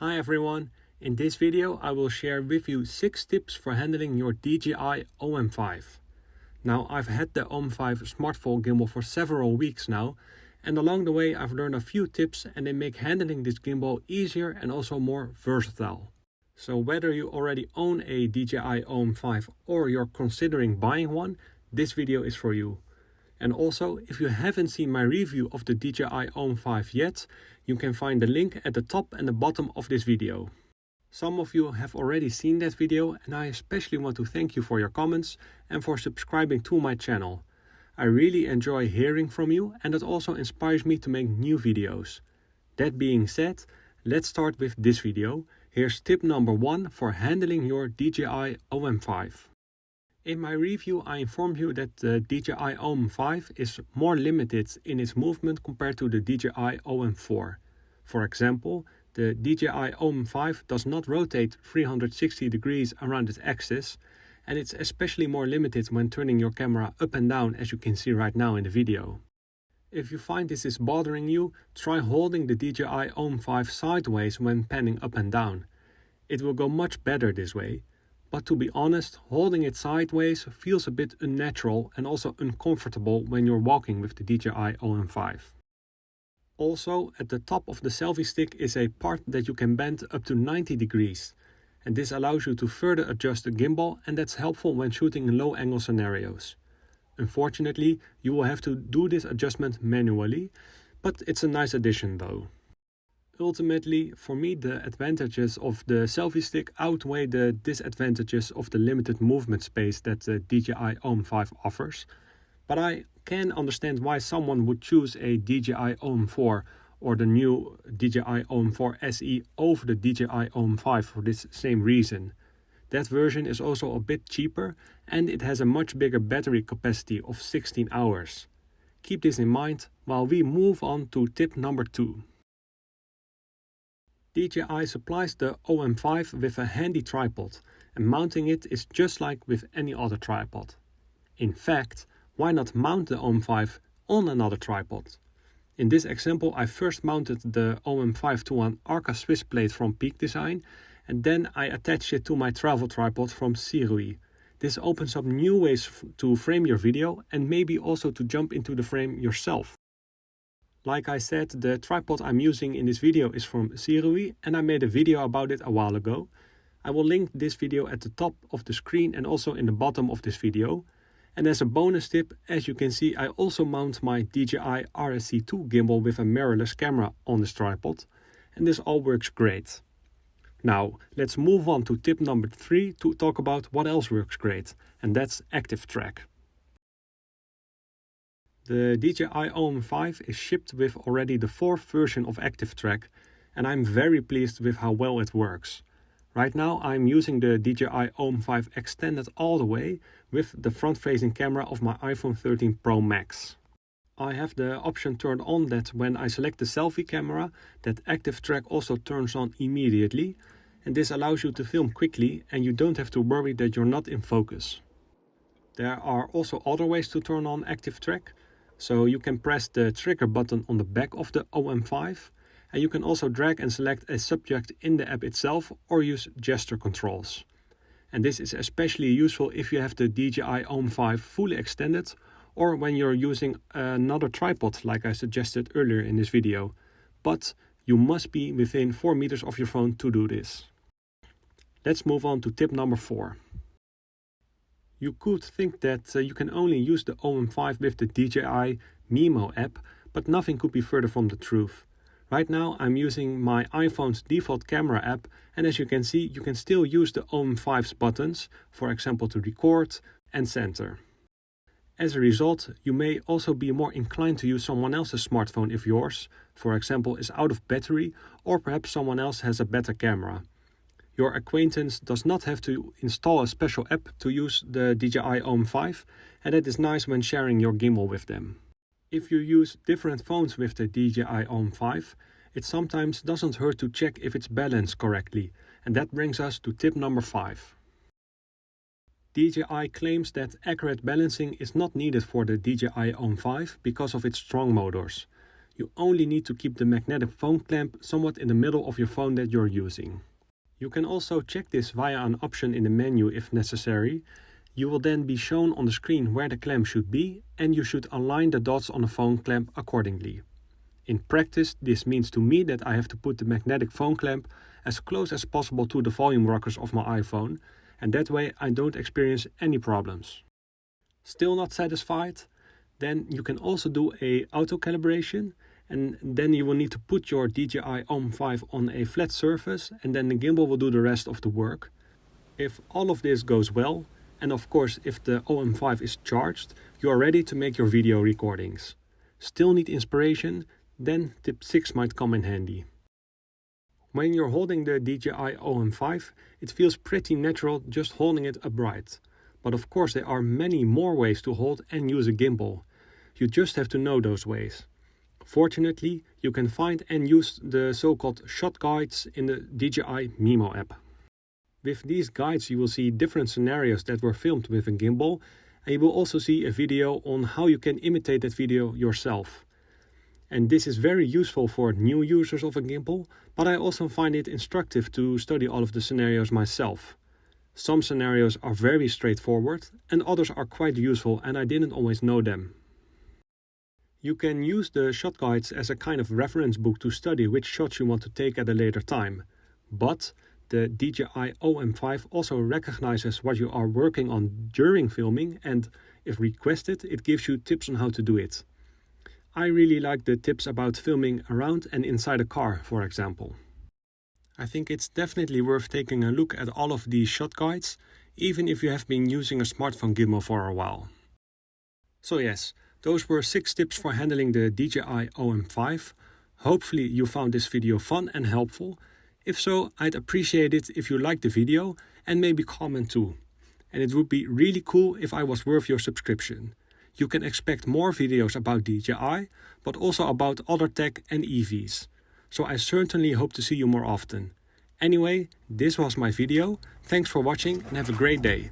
Hi everyone, in this video I will share with you 6 tips for handling your DJI OM5. Now I've had the OM5 smartphone gimbal for several weeks now, and along the way I've learned a few tips and they make handling this gimbal easier and also more versatile. So whether you already own a DJI OM5 or you're considering buying one, this video is for you. And also, if you haven't seen my review of the DJI OM5 yet, you can find the link at the top and the bottom of this video. Some of you have already seen that video and I especially want to thank you for your comments and for subscribing to my channel. I really enjoy hearing from you and it also inspires me to make new videos. That being said, let's start with this video. Here's tip number 1 for handling your DJI OM5. In my review I informed you that the DJI OM5 is more limited in its movement compared to the DJI OM4. For example, the DJI OM5 does not rotate 360 degrees around its axis, and it's especially more limited when turning your camera up and down, as you can see right now in the video. If you find this is bothering you, try holding the DJI OM5 sideways when panning up and down. It will go much better this way. But to be honest, holding it sideways feels a bit unnatural and also uncomfortable when you're walking with the DJI OM5. Also, at the top of the selfie stick is a part that you can bend up to 90 degrees. And this allows you to further adjust the gimbal, and that's helpful when shooting in low angle scenarios. Unfortunately, you will have to do this adjustment manually, but it's a nice addition though. Ultimately, for me the advantages of the selfie stick outweigh the disadvantages of the limited movement space that the DJI OM5 offers. But I can understand why someone would choose a DJI OM4 or the new DJI OM4 SE over the DJI OM5 for this same reason. That version is also a bit cheaper and it has a much bigger battery capacity of 16 hours. Keep this in mind while we move on to tip number 2. DJI supplies the OM5 with a handy tripod, and mounting it is just like with any other tripod. In fact, why not mount the OM5 on another tripod? In this example I first mounted the OM5 to an Arca Swiss plate from Peak Design, and then I attached it to my travel tripod from Sirui. This opens up new ways to frame your video and maybe also to jump into the frame yourself. Like I said, the tripod I'm using in this video is from Sirui and I made a video about it a while ago. I will link this video at the top of the screen and also in the bottom of this video. And as a bonus tip, as you can see, I also mount my DJI RSC 2 gimbal with a mirrorless camera on this tripod. And this all works great. Now, let's move on to tip number 3 to talk about what else works great. And that's active track. The DJI OM5 is shipped with already the 4th version of Active Track, and I'm very pleased with how well it works. Right now I'm using the DJI OM5 extended all the way with the front-facing camera of my iPhone 13 Pro Max. I have the option turned on that when I select the selfie camera, that Active Track also turns on immediately, and this allows you to film quickly and you don't have to worry that you're not in focus. There are also other ways to turn on Active Track. So you can press the trigger button on the back of the OM5 and you can also drag and select a subject in the app itself or use gesture controls. And this is especially useful if you have the DJI OM5 fully extended or when you're using another tripod like I suggested earlier in this video. But you must be within 4 meters of your phone to do this. Let's move on to tip number 4. You could think that you can only use the OM5 with the DJI Memo app, but nothing could be further from the truth. Right now I'm using my iPhone's default camera app, and as you can see you can still use the OM5's buttons, for example to record and center. As a result, you may also be more inclined to use someone else's smartphone if yours, for example, is out of battery or perhaps someone else has a better camera. Your acquaintance does not have to install a special app to use the DJI OM5, and that is nice when sharing your gimbal with them. If you use different phones with the DJI OM5, it sometimes doesn't hurt to check if it's balanced correctly, and that brings us to tip number 5. DJI claims that accurate balancing is not needed for the DJI OM5 because of its strong motors. You only need to keep the magnetic phone clamp somewhat in the middle of your phone that you're using. You can also check this via an option in the menu if necessary. You will then be shown on the screen where the clamp should be, and you should align the dots on the phone clamp accordingly. In practice, this means to me that I have to put the magnetic phone clamp as close as possible to the volume rockers of my iPhone, and that way I don't experience any problems. Still not satisfied? Then you can also do a auto calibration, and then you will need to put your DJI OM5 on a flat surface, and then the gimbal will do the rest of the work. If all of this goes well, and of course if the OM5 is charged, you are ready to make your video recordings. Still need inspiration? Then tip 6 might come in handy. When you're holding the DJI OM5, it feels pretty natural just holding it upright. But of course there are many more ways to hold and use a gimbal. You just have to know those ways. Fortunately, you can find and use the so-called shot guides in the DJI Memo App. With these guides you will see different scenarios that were filmed with a gimbal, and you will also see a video on how you can imitate that video yourself. And this is very useful for new users of a gimbal, but I also find it instructive to study all of the scenarios myself. Some scenarios are very straightforward and others are quite useful and I didn't always know them. You can use the shot guides as a kind of reference book to study which shots you want to take at a later time. But the DJI OM5 also recognizes what you are working on during filming, and if requested, it gives you tips on how to do it. I really like the tips about filming around and inside a car, for example. I think it's definitely worth taking a look at all of these shot guides, even if you have been using a smartphone gimbal for a while. So yes, those were 6 tips for handling the DJI OM5. Hopefully you found this video fun and helpful. If so, I'd appreciate it if you liked the video and maybe comment too. And it would be really cool if I was worth your subscription. You can expect more videos about DJI, but also about other tech and EVs. So I certainly hope to see you more often. Anyway, this was my video. Thanks for watching and have a great day.